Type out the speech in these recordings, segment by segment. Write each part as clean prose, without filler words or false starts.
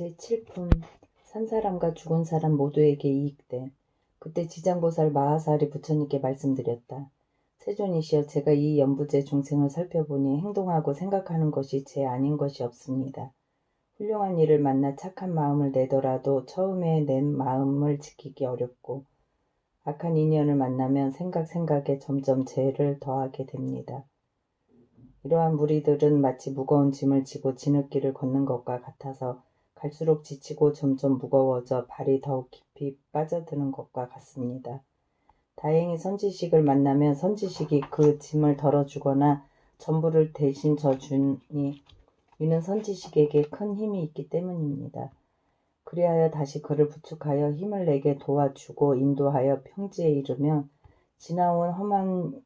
제7품 산 사람과 죽은 사람 모두에게 이익돼. 그때 지장보살 마하사리 부처님께 말씀드렸다. 세존이시여, 제가 이 연부제 중생을 살펴보니 행동하고 생각하는 것이 제 아닌 것이 없습니다. 훌륭한 일을 만나 착한 마음을 내더라도 처음에 낸 마음을 지키기 어렵고, 악한 인연을 만나면 생각에 점점 죄를 더하게 됩니다. 이러한 무리들은 마치 무거운 짐을 지고 진흙길을 걷는 것과 같아서 갈수록 지치고 점점 무거워져 발이 더욱 깊이 빠져드는 것과 같습니다. 다행히 선지식을 만나면 선지식이 그 짐을 덜어주거나 전부를 대신 져주니 이는 선지식에게 큰 힘이 있기 때문입니다. 그리하여 다시 그를 부축하여 힘을 내게 도와주고 인도하여 평지에 이르면 지나온 험한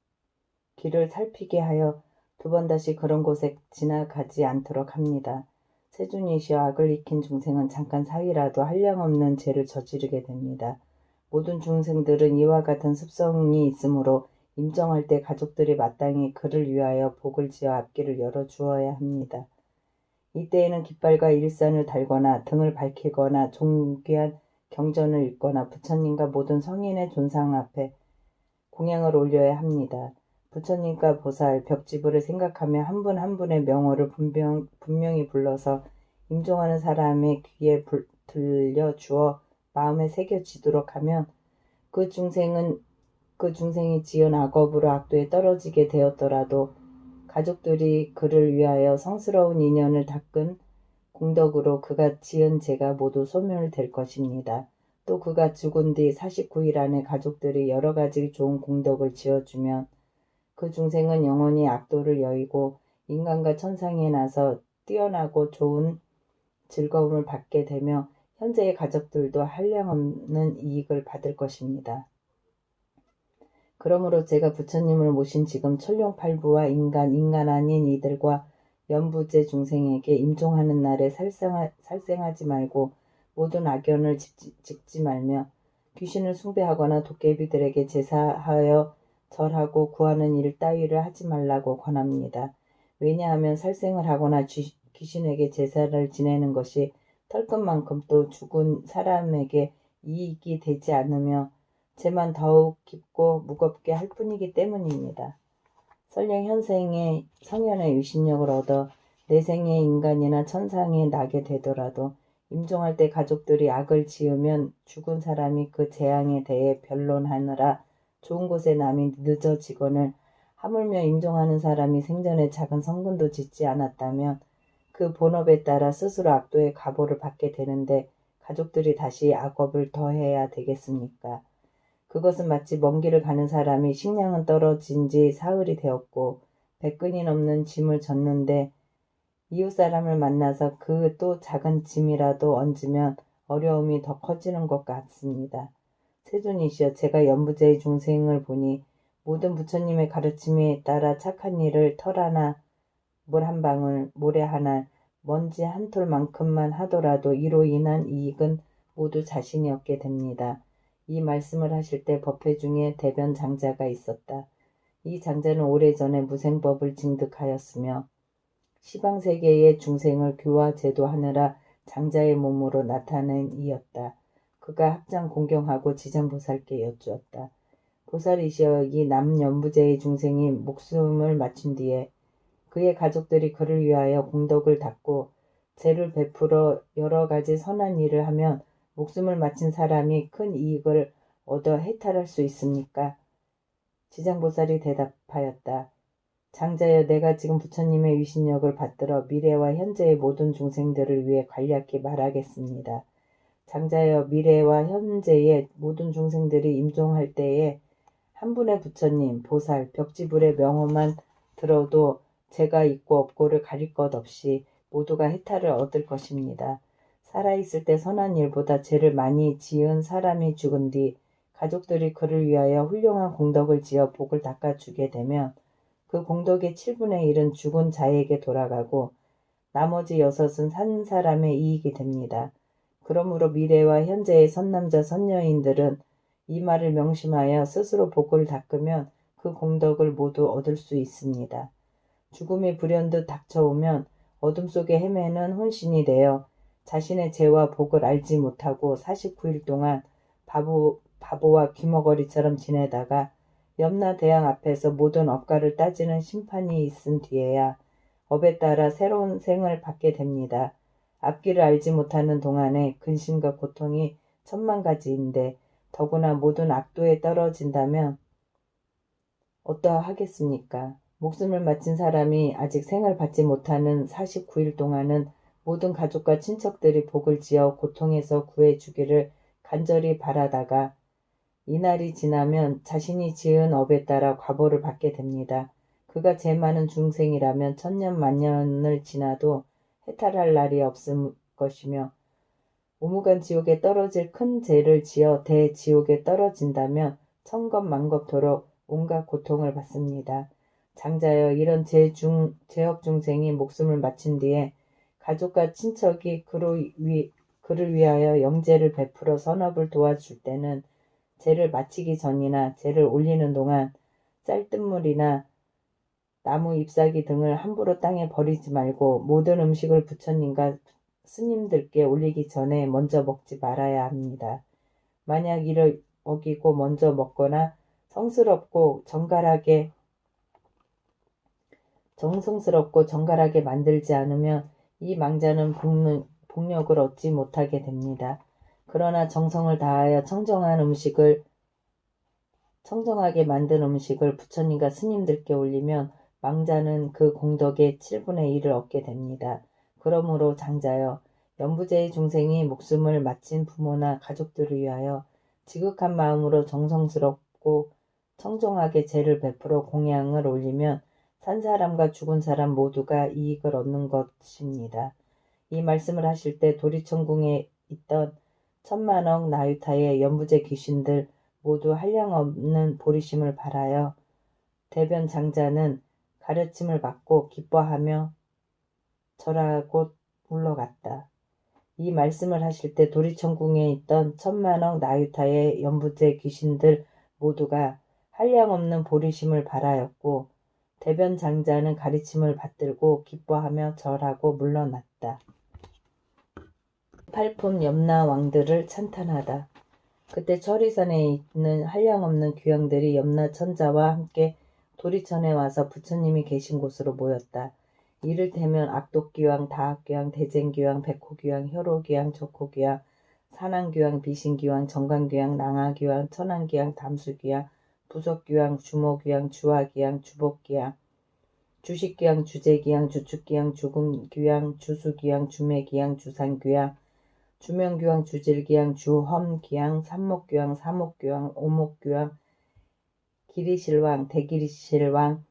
길을 살피게 하여 두 번 다시 그런 곳에 지나가지 않도록 합니다. 세존이시여, 악을 익힌 중생은 잠깐 사이라도 한량없는 죄를 저지르게 됩니다. 모든 중생들은 이와 같은 습성이 있으므로 임종할 때 가족들이 마땅히 그를 위하여 복을 지어 앞길을 열어주어야 합니다. 이때에는 깃발과 일산을 달거나 등을 밝히거나 존귀한 경전을 읽거나 부처님과 모든 성인의 존상 앞에 공양을 올려야 합니다. 부처님과 보살, 벽지부를 생각하며 한 분 한 분의 명호를 분명히 불러서 임종하는 사람의 귀에 들려주어 마음에 새겨지도록 하면 그 중생이 지은 악업으로 악도에 떨어지게 되었더라도 가족들이 그를 위하여 성스러운 인연을 닦은 공덕으로 그가 지은 죄가 모두 소멸될 것입니다. 또 그가 죽은 뒤 49일 안에 가족들이 여러 가지 좋은 공덕을 지어주면 그 중생은 영원히 악도를 여의고 인간과 천상에 나서 뛰어나고 좋은 즐거움을 받게 되며 현재의 가족들도 한량없는 이익을 받을 것입니다. 그러므로 제가 부처님을 모신 지금 천룡팔부와 인간 아닌 이들과 연부제 중생에게 임종하는 날에 살생하지 말고 모든 악연을 짓지 말며 귀신을 숭배하거나 도깨비들에게 제사하여 절하고 구하는 일 따위를 하지 말라고 권합니다. 왜냐하면 살생을 하거나 귀신에게 제사를 지내는 것이 털끝만큼 또 죽은 사람에게 이익이 되지 않으며 죄만 더욱 깊고 무겁게 할 뿐이기 때문입니다. 설령 현생에 성현의 유신력을 얻어 내생의 인간이나 천상에 나게 되더라도 임종할 때 가족들이 악을 지으면 죽은 사람이 그 재앙에 대해 변론하느라 좋은 곳에 남이 늦어지거늘 하물며 임종하는 사람이 생전에 작은 성근도 짓지 않았다면 그 본업에 따라 스스로 악도의 가보를 받게 되는데 가족들이 다시 악업을 더해야 되겠습니까? 그것은 마치 먼 길을 가는 사람이 식량은 떨어진 지 사흘이 되었고 백근이 넘는 짐을 졌는데 이웃 사람을 만나서 그 또 작은 짐이라도 얹으면 어려움이 더 커지는 것 같습니다. 세존이시여, 제가 연부제의 중생을 보니 모든 부처님의 가르침에 따라 착한 일을 털 하나, 물 한 방울, 모래 하나, 먼지 한 톨만큼만 하더라도 이로 인한 이익은 모두 자신이 얻게 됩니다. 이 말씀을 하실 때 법회 중에 대변 장자가 있었다. 이 장자는 오래전에 무생법을 징득하였으며 시방세계의 중생을 교화 제도하느라 장자의 몸으로 나타낸 이였다. 그가 합장 공경하고 지장보살께 여쭈었다. 보살이시여, 이 남연부제의 중생이 목숨을 마친 뒤에 그의 가족들이 그를 위하여 공덕을 닦고 죄를 베풀어 여러 가지 선한 일을 하면 목숨을 마친 사람이 큰 이익을 얻어 해탈할 수 있습니까? 지장보살이 대답하였다. 장자여, 내가 지금 부처님의 위신력을 받들어 미래와 현재의 모든 중생들을 위해 간략히 말하겠습니다. 장자여, 미래와 현재의 모든 중생들이 임종할 때에 한 분의 부처님, 보살, 벽지불의 명호만 들어도 죄가 있고 없고를 가릴 것 없이 모두가 해탈을 얻을 것입니다. 살아있을 때 선한 일보다 죄를 많이 지은 사람이 죽은 뒤 가족들이 그를 위하여 훌륭한 공덕을 지어 복을 닦아주게 되면 그 공덕의 7분의 1은 죽은 자에게 돌아가고 나머지 6은 산 사람의 이익이 됩니다. 그러므로 미래와 현재의 선남자 선녀인들은 이 말을 명심하여 스스로 복을 닦으면 그 공덕을 모두 얻을 수 있습니다. 죽음이 불현듯 닥쳐오면 어둠 속에 헤매는 혼신이 되어 자신의 죄와 복을 알지 못하고 49일 동안 바보와 귀머거리처럼 지내다가 염라대왕 앞에서 모든 업가를 따지는 심판이 있은 뒤에야 업에 따라 새로운 생을 받게 됩니다. 앞길을 알지 못하는 동안에 근심과 고통이 천만 가지인데 더구나 모든 악도에 떨어진다면 어떠하겠습니까? 목숨을 마친 사람이 아직 생을 받지 못하는 49일 동안은 모든 가족과 친척들이 복을 지어 고통에서 구해주기를 간절히 바라다가 이날이 지나면 자신이 지은 업에 따라 과보를 받게 됩니다. 그가 죄 많은 중생이라면 천년 만년을 지나도 해탈할 날이 없을 것이며 오무간 지옥에 떨어질 큰 죄를 지어 대지옥에 떨어진다면 천겁만겁도록 온갖 고통을 받습니다. 장자여, 이런 죄업 중생이 목숨을 마친 뒤에 가족과 친척이 그를 위하여 영제를 베풀어 선업을 도와줄 때는 죄를 마치기 전이나 죄를 올리는 동안 쌀뜨물이나 나무 잎사귀 등을 함부로 땅에 버리지 말고 모든 음식을 부처님과 스님들께 올리기 전에 먼저 먹지 말아야 합니다. 만약 이를 어기고 먼저 먹거나 정성스럽고 정갈하게 만들지 않으면 이 망자는 복력을 얻지 못하게 됩니다. 그러나 정성을 다하여 청정하게 만든 음식을 부처님과 스님들께 올리면 망자는 그 공덕의 7분의 1을 얻게 됩니다. 그러므로 장자여, 연부제의 중생이 목숨을 마친 부모나 가족들을 위하여 지극한 마음으로 정성스럽고 청정하게 제를 베풀어 공양을 올리면 산 사람과 죽은 사람 모두가 이익을 얻는 것입니다. 이 말씀을 하실 때 도리천궁에 있던 천만억 나유타의 연부제 귀신들 모두 한량없는 보리심을 발하여 대변 장자는 가르침을 받고 기뻐하며 절하고 물러갔다. 이 말씀을 하실 때 도리천궁에 있던 천만억 나유타의 연부제 귀신들 모두가 한량없는 보리심을 발하였고 대변 장자는 가르침을 받들고 기뻐하며 절하고 물러났다. 팔품 염라 왕들을 찬탄하다. 그때 철이산에 있는 한량없는 귀양들이 염라 천자와 함께 도리천에 와서 부처님이 계신 곳으로 모였다. 이를테면 악독귀왕, 다악귀왕, 대쟁귀왕, 백호귀왕, 혈호귀왕, 적호귀왕, 산왕귀왕, 비신귀왕, 정관귀왕, 낭하귀왕, 천왕귀왕, 담수귀왕, 부석귀왕, 주모귀왕, 주화귀왕, 주복귀왕, 주식귀왕, 주재귀왕, 주축귀왕, 주금귀왕, 주수귀왕, 주매귀왕, 주산귀왕, 주명귀왕, 주질귀왕, 주험귀왕, 삼목귀왕, 사목귀왕, 오목귀왕, 기리실왕, 대기리실왕,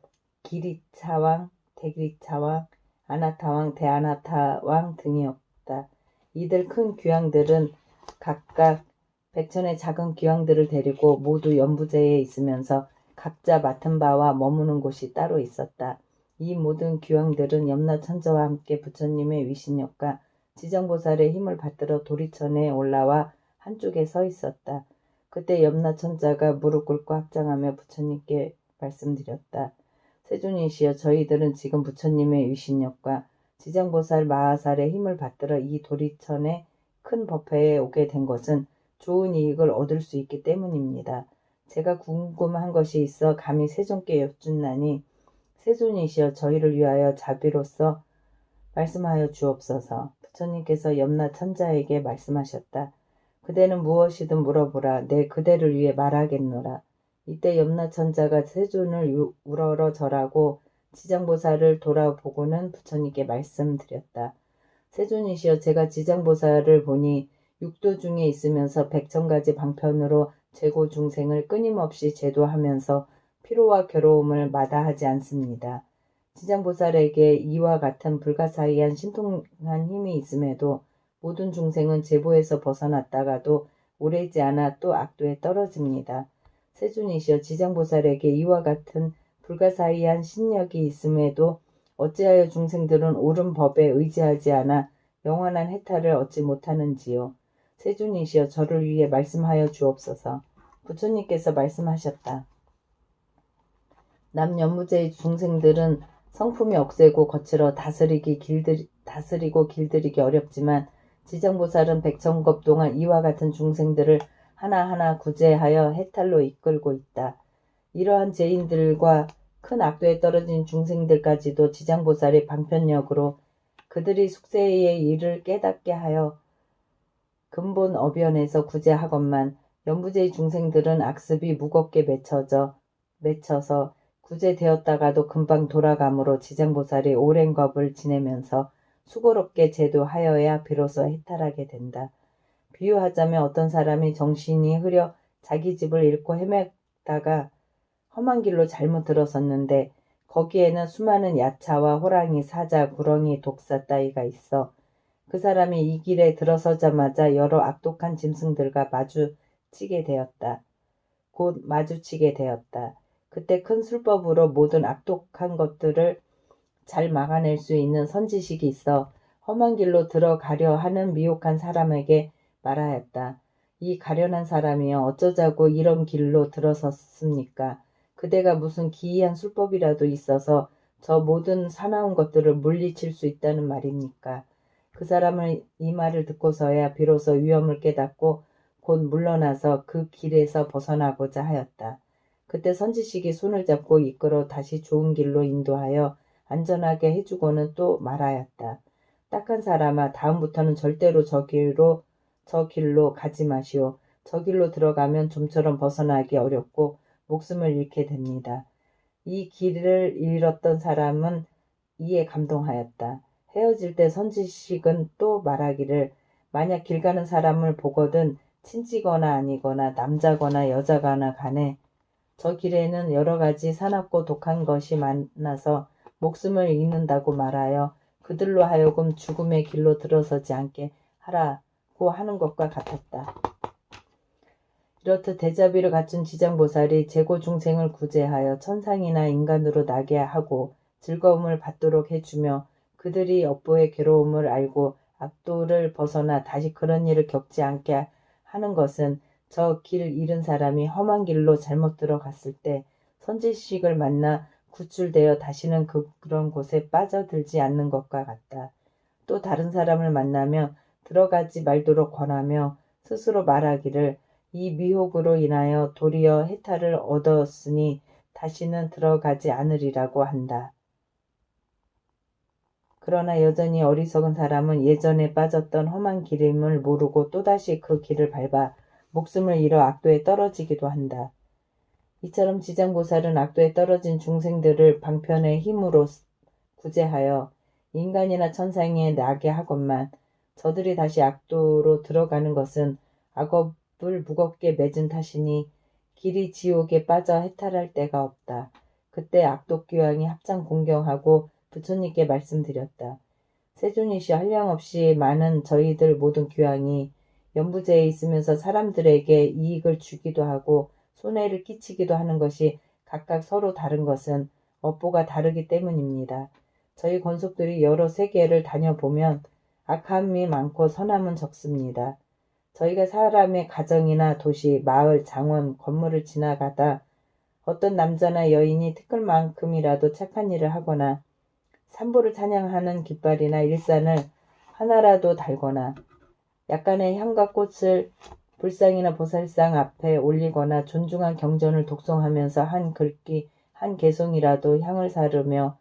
기리차왕, 대기리차왕, 아나타왕, 대아나타왕 등이었다. 이들 큰 귀왕들은 각각 백천의 작은 귀왕들을 데리고 모두 연부제에 있으면서 각자 맡은 바와 머무는 곳이 따로 있었다. 이 모든 귀왕들은 염라천자와 함께 부처님의 위신력과 지정보살의 힘을 받들어 도리천에 올라와 한쪽에 서 있었다. 그때 염라천자가 무릎 꿇고 합장하며 부처님께 말씀드렸다. 세존이시여, 저희들은 지금 부처님의 위신력과 지정보살 마하살의 힘을 받들어 이 도리천의 큰 법회에 오게 된 것은 좋은 이익을 얻을 수 있기 때문입니다. 제가 궁금한 것이 있어 감히 세존께 여쭙나니 세존이시여, 저희를 위하여 자비로서 말씀하여 주옵소서. 부처님께서 염라천자에게 말씀하셨다. 그대는 무엇이든 물어보라. 내 그대를 위해 말하겠노라. 이때 염라천자가 세존을 우러러 절하고 지정보살을 돌아보고는 부처님께 말씀드렸다. 세존이시여, 제가 지정보살을 보니 육도 중에 있으면서 백천가지 방편으로 죄고 중생을 끊임없이 제도하면서 피로와 괴로움을 마다하지 않습니다. 지정보살에게 이와 같은 불가사의한 신통한 힘이 있음에도 모든 중생은 제보에서 벗어났다가도 오래지 않아 또 악도에 떨어집니다. 세존이시여, 지정보살에게 이와 같은 불가사의한 신력이 있음에도 어찌하여 중생들은 옳은 법에 의지하지 않아 영원한 해탈을 얻지 못하는지요. 세존이시여, 저를 위해 말씀하여 주옵소서. 부처님께서 말씀하셨다. 남연부제의 중생들은 성품이 억세고 거칠어 다스리고 길들이기 어렵지만 지장보살은 백천급 동안 이와 같은 중생들을 하나하나 구제하여 해탈로 이끌고 있다. 이러한 죄인들과 큰 악도에 떨어진 중생들까지도 지장보살의 방편력으로 그들이 숙세의 일을 깨닫게 하여 근본 어변에서 구제하건만 연부제의 중생들은 악습이 무겁게 맺혀서 구제되었다가도 금방 돌아가므로 지장보살이 오랜 겁을 지내면서 수고롭게 제도하여야 비로소 해탈하게 된다. 비유하자면 어떤 사람이 정신이 흐려 자기 집을 잃고 헤매다가 험한 길로 잘못 들어섰는데 거기에는 수많은 야차와 호랑이, 사자, 구렁이, 독사 따위가 있어 그 사람이 이 길에 들어서자마자 여러 악독한 짐승들과 마주치게 되었다. 그때 큰 술법으로 모든 악독한 것들을 잘 막아낼 수 있는 선지식이 있어 험한 길로 들어가려 하는 미혹한 사람에게 말하였다. 이 가련한 사람이여 어쩌자고 이런 길로 들어섰습니까? 그대가 무슨 기이한 술법이라도 있어서 저 모든 사나운 것들을 물리칠 수 있다는 말입니까? 그 사람은 이 말을 듣고서야 비로소 위험을 깨닫고 곧 물러나서 그 길에서 벗어나고자 하였다. 그때 선지식이 손을 잡고 이끌어 다시 좋은 길로 인도하여 안전하게 해주고는 또 말하였다. 딱한 사람아, 다음부터는 절대로 저 길로 가지 마시오. 저 길로 들어가면 좀처럼 벗어나기 어렵고 목숨을 잃게 됩니다. 이 길을 잃었던 사람은 이에 감동하였다. 헤어질 때 선지식은 또 말하기를 만약 길 가는 사람을 보거든 친지거나 아니거나 남자거나 여자거나 간에 저 길에는 여러 가지 사납고 독한 것이 많아서 목숨을 잃는다고 말하여 그들로 하여금 죽음의 길로 들어서지 않게 하라고 하는 것과 같았다. 이렇듯 대자비를 갖춘 지장보살이 재고 중생을 구제하여 천상이나 인간으로 나게 하고 즐거움을 받도록 해주며 그들이 업보의 괴로움을 알고 악도를 벗어나 다시 그런 일을 겪지 않게 하는 것은 저 길 잃은 사람이 험한 길로 잘못 들어갔을 때 선지식을 만나 구출되어 다시는 그런 곳에 빠져들지 않는 것과 같다. 또 다른 사람을 만나며 들어가지 말도록 권하며 스스로 말하기를 이 미혹으로 인하여 도리어 해탈을 얻었으니 다시는 들어가지 않으리라고 한다. 그러나 여전히 어리석은 사람은 예전에 빠졌던 험한 길임을 모르고 또다시 그 길을 밟아 목숨을 잃어 악도에 떨어지기도 한다. 이처럼 지장보살은 악도에 떨어진 중생들을 방편의 힘으로 구제하여 인간이나 천상에 나게 하건만 저들이 다시 악도로 들어가는 것은 악업을 무겁게 맺은 탓이니 길이 지옥에 빠져 해탈할 데가 없다. 그때 악독귀왕이 합장 공경하고 부처님께 말씀드렸다. 세존이시여 한량없이 많은 저희들 모든 귀왕이 연부제에 있으면서 사람들에게 이익을 주기도 하고 손해를 끼치기도 하는 것이 각각 서로 다른 것은 업보가 다르기 때문입니다. 저희 권속들이 여러 세계를 다녀보면 악함이 많고 선함은 적습니다. 저희가 사람의 가정이나 도시, 마을, 장원, 건물을 지나가다 어떤 남자나 여인이 티끌만큼이라도 착한 일을 하거나 산보를 찬양하는 깃발이나 일산을 하나라도 달거나 약간의 향과 꽃을 불상이나 보살상 앞에 올리거나 존중한 경전을 독송하면서 한 글귀, 한 개송이라도 향을 사르며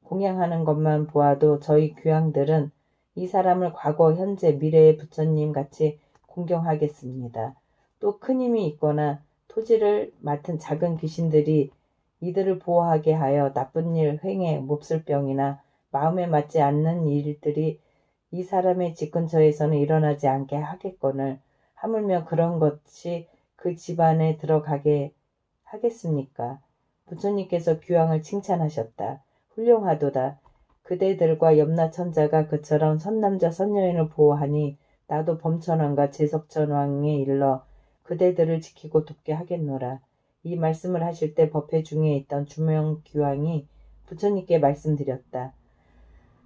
공양하는 것만 보아도 저희 귀왕들은 이 사람을 과거, 현재, 미래의 부처님 같이 공경하겠습니다. 또 큰 힘이 있거나 토지를 맡은 작은 귀신들이 이들을 보호하게 하여 나쁜 일, 횡해, 몹쓸병이나 마음에 맞지 않는 일들이 이 사람의 집 근처에서는 일어나지 않게 하겠거늘 하물며 그런 것이 그 집안에 들어가게 하겠습니까? 부처님께서 귀왕을 칭찬하셨다. 훌륭하도다. 그대들과 염라천자가 그처럼 선남자 선여인을 보호하니 나도 범천왕과 제석천왕에 일러 그대들을 지키고 돕게 하겠노라. 이 말씀을 하실 때 법회 중에 있던 주명귀왕이 부처님께 말씀드렸다.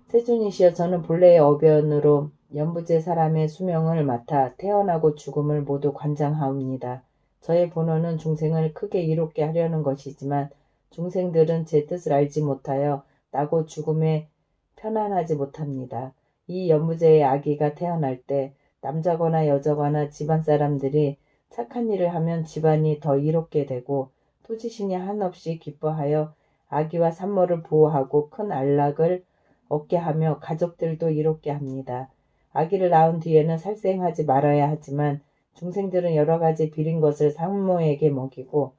세존이시여 저는 본래의 어변으로 연부제 사람의 수명을 맡아 태어나고 죽음을 모두 관장하옵니다. 저의 본원은 중생을 크게 이롭게 하려는 것이지만 중생들은 제 뜻을 알지 못하여 나고 죽음에 편안하지 못합니다. 이 연부제의 아기가 태어날 때 남자거나 여자거나 집안 사람들이 착한 일을 하면 집안이 더 이롭게 되고 토지신이 한없이 기뻐하여 아기와 산모를 보호하고 큰 안락을 얻게 하며 가족들도 이롭게 합니다. 아기를 낳은 뒤에는 살생하지 말아야 하지만 중생들은 여러 가지 비린 것을 산모에게 먹이고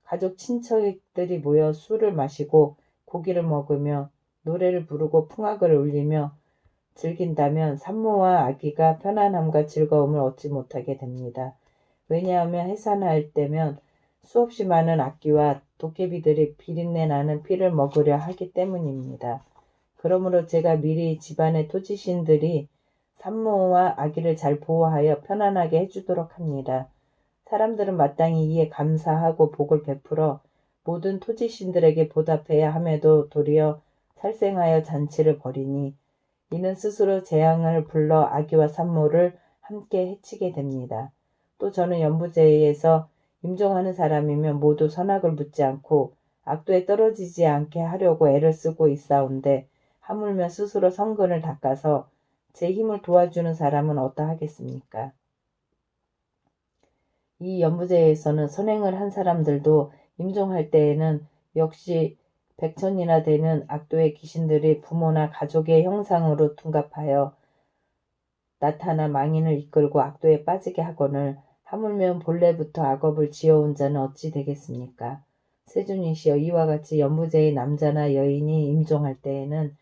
가족 친척들이 모여 술을 마시고 고기를 먹으며 노래를 부르고 풍악을 울리며 즐긴다면 산모와 아기가 편안함과 즐거움을 얻지 못하게 됩니다. 왜냐하면 해산할 때면 수없이 많은 악귀와 도깨비들이 비린내 나는 피를 먹으려 하기 때문입니다. 그러므로 제가 미리 집안의 토지신들이 산모와 아기를 잘 보호하여 편안하게 해주도록 합니다. 사람들은 마땅히 이에 감사하고 복을 베풀어 모든 토지신들에게 보답해야 함에도 도리어 살생하여 잔치를 벌이니 이는 스스로 재앙을 불러 아기와 산모를 함께 해치게 됩니다. 또 저는 연부제에서 임종하는 사람이면 모두 선악을 묻지 않고 악도에 떨어지지 않게 하려고 애를 쓰고 있사온데 하물며 스스로 성근을 닦아서 제 힘을 도와주는 사람은 어떠하겠습니까? 이 연부제에서는 선행을 한 사람들도 임종할 때에는 역시 백천이나 되는 악도의 귀신들이 부모나 가족의 형상으로 둔갑하여 나타나 망인을 이끌고 악도에 빠지게 하거늘 하물며 본래부터 악업을 지어온 자는 어찌 되겠습니까? 세존이시여 이와 같이 연부제의 남자나 여인이 임종할 때에는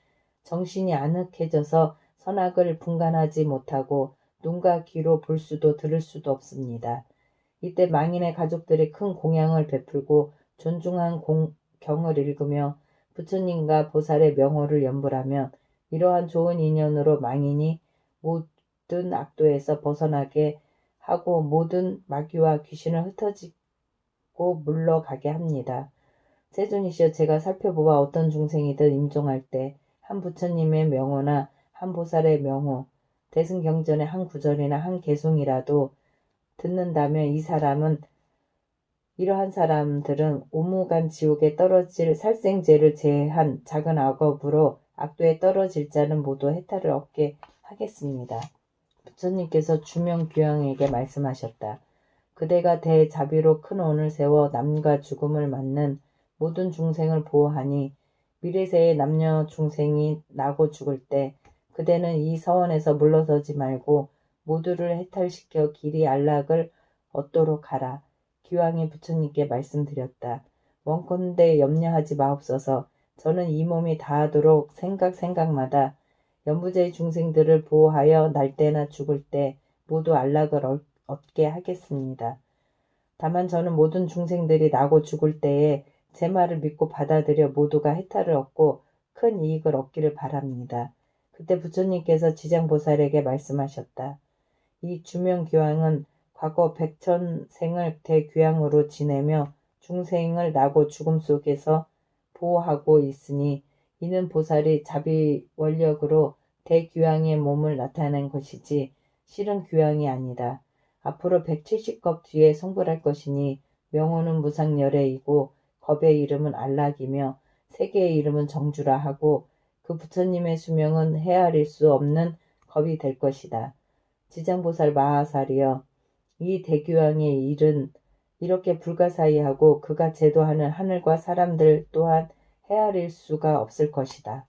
정신이 아늑해져서 선악을 분간하지 못하고 눈과 귀로 볼 수도 들을 수도 없습니다. 이때 망인의 가족들이 큰 공양을 베풀고 존중한 경을 읽으며 부처님과 보살의 명호를 연불하면 이러한 좋은 인연으로 망인이 모든 악도에서 벗어나게 하고 모든 마귀와 귀신을 흩어지고 물러가게 합니다. 세존이시여 제가 살펴보아 어떤 중생이든 임종할 때 한 부처님의 명호나 한 보살의 명호, 대승경전의 한 구절이나 한 개송이라도 듣는다면 이러한 사람들은 오무간 지옥에 떨어질 살생죄를 제한 작은 악업으로 악도에 떨어질 자는 모두 해탈을 얻게 하겠습니다. 부처님께서 주명규양에게 말씀하셨다. 그대가 대자비로 큰 원을 세워 남과 죽음을 맞는 모든 중생을 보호하니 미래세의 남녀 중생이 나고 죽을 때 그대는 이 서원에서 물러서지 말고 모두를 해탈시켜 길이 안락을 얻도록 하라. 기왕이 부처님께 말씀드렸다. 원컨대 염려하지 마옵소서. 저는 이 몸이 다하도록 생각마다 연부제의 중생들을 보호하여 날 때나 죽을 때 모두 안락을 얻게 하겠습니다. 다만 저는 모든 중생들이 나고 죽을 때에 제 말을 믿고 받아들여 모두가 해탈을 얻고 큰 이익을 얻기를 바랍니다. 그때 부처님께서 지장보살에게 말씀하셨다. 이 주명규양은 과거 백천생을 대규양으로 지내며 중생을 나고 죽음 속에서 보호하고 있으니 이는 보살이 자비원력으로 대규양의 몸을 나타낸 것이지 실은 규양이 아니다. 앞으로 170겁 뒤에 성불할 것이니 명호는 무상열애이고 겁의 이름은 안락이며 세계의 이름은 정주라 하고 그 부처님의 수명은 헤아릴 수 없는 겁이 될 것이다. 지장보살 마하살이여 이 대규양의 일은 이렇게 불가사의하고 그가 제도하는 하늘과 사람들 또한 헤아릴 수가 없을 것이다.